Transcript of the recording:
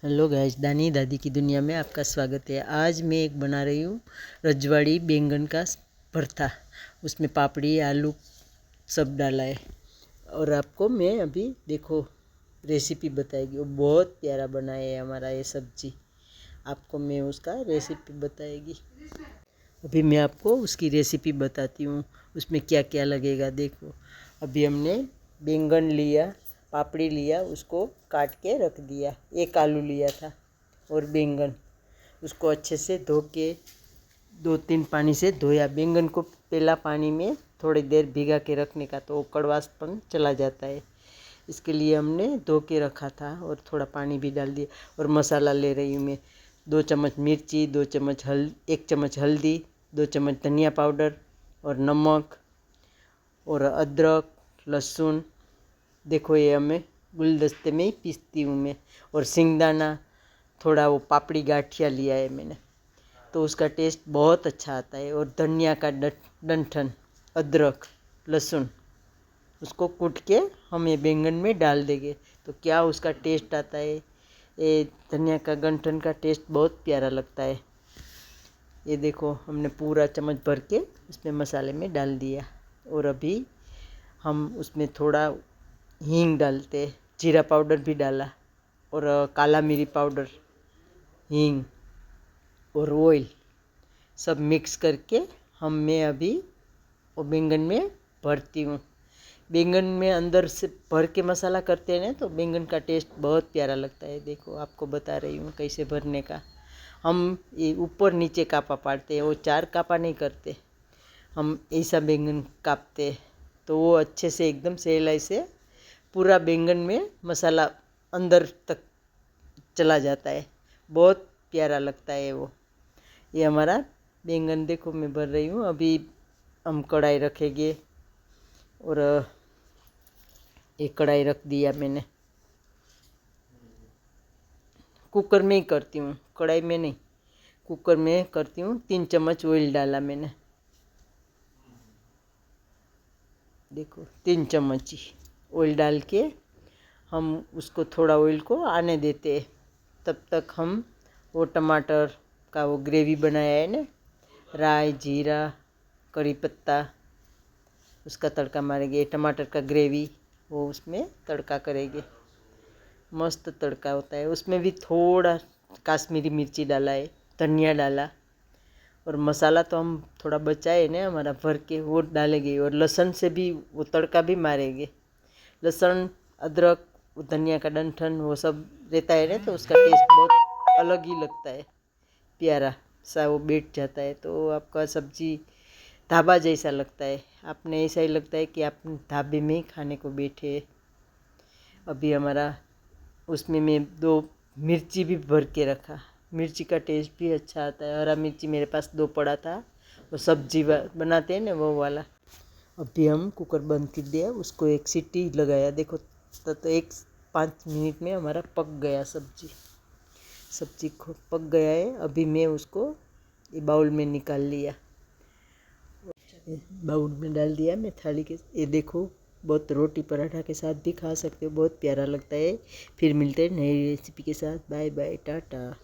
Hello guys, दानी दादी की दुनिया में आपका स्वागत है। आज मैं एक बना रही हूँ रजवाड़ी बैंगन का भरता। उसमें पापड़ी आलू सब डाला है और आपको मैं अभी देखो रेसिपी बताएगी। वो बहुत प्यारा बना है हमारा ये सब्जी। आपको मैं उसका रेसिपी बताएगी। अभी मैं आपको उसकी रेसिपी बताती हूँ। उसमें क्या क्या लगेगा देखो। अभी हमने बैंगन लिया, पापड़ी लिया, उसको काट के रख दिया। एक आलू लिया था और बैंगन, उसको अच्छे से धो के 2-3 पानी से धोया। बैंगन को पहला पानी में थोड़ी देर भिगा के रखने का, तो कड़वासपन चला जाता है। इसके लिए हमने धो के रखा था और थोड़ा पानी भी डाल दिया। और मसाला ले रही हूँ मैं 2 चम्मच मिर्ची, 1 चम्मच हल्दी, 2 चम्मच धनिया पाउडर और नमक और अदरक लहसुन। देखो ये हमें गुलदस्ते में ही पीसती हूँ मैं। और सिंगदाना, थोड़ा वो पापड़ी गाठिया लिया है मैंने, तो उसका टेस्ट बहुत अच्छा आता है। और धनिया का डंठल, अदरक लहसुन, उसको कूट के हम ये बैंगन में डाल देंगे तो क्या उसका टेस्ट आता है। ये धनिया का डंठल का टेस्ट बहुत प्यारा लगता है। ये देखो हमने पूरा चम्मच भर के उसमें मसाले में डाल दिया। और अभी हम उसमें थोड़ा हींग डालते, जीरा पाउडर भी डाला और काला मिरी पाउडर, हींग और ऑयल सब मिक्स करके मैं अभी वो बैंगन में भरती हूँ। बैंगन में अंदर से भर के मसाला करते हैं ना, तो बैंगन का टेस्ट बहुत प्यारा लगता है। देखो आपको बता रही हूँ कैसे भरने का। हम ये ऊपर नीचे कापा पाड़ते हैं, वो 4 कापा नहीं करते। हम ऐसा बैंगन कापते तो वो अच्छे से एकदम सहलाई से पूरा बैंगन में मसाला अंदर तक चला जाता है। बहुत प्यारा लगता है वो। ये हमारा बैंगन देखो मैं भर रही हूँ। अभी हम कढ़ाई रखेंगे और एक कढ़ाई रख दिया मैंने। कुकर में ही करती हूँ, कढ़ाई में नहीं, कुकर में करती हूँ। 3 चम्मच ऑयल डाला मैंने, देखो 3 चम्मच ही ऑयल डाल के हम उसको थोड़ा ऑयल को आने देते हैं। तब तक हम वो टमाटर का वो ग्रेवी बनाया है ना, राई जीरा करी पत्ता, उसका तड़का मारेंगे। टमाटर का ग्रेवी वो उसमें तड़का करेंगे। मस्त तड़का होता है। उसमें भी थोड़ा काश्मीरी मिर्ची डाला है, धनिया डाला और मसाला तो हम थोड़ा बचाए ना हमारा भर के, वो डालेंगे। और लहसुन से भी वो तड़का भी मारेंगे। लहसुन अदरक धनिया का डंठल वो सब रहता है ना, तो उसका टेस्ट बहुत अलग ही लगता है, प्यारा सा वो बैठ जाता है। तो आपका सब्जी ढाबा जैसा लगता है। आपने ऐसा ही लगता है कि आप ढाबे में ही खाने को बैठे। अभी हमारा उसमें मैं 2 मिर्ची भी भर के रखा। मिर्ची का टेस्ट भी अच्छा आता है। हरा मिर्ची मेरे पास 2 पड़ा था, वो सब्जी बनाते हैं ना वो वाला। अभी हम कुकर बंद कर दिया, उसको 1 सीटी लगाया। देखो तो 5 मिनट में हमारा पक गया सब्जी पक गया है। अभी मैं उसको ये बाउल में निकाल लिया, बाउल में डाल दिया मैं थाली के। ये देखो बहुत रोटी पराठा के साथ भी खा सकते हो, बहुत प्यारा लगता है। फिर मिलते हैं नई रेसिपी के साथ। Bye bye, Tata.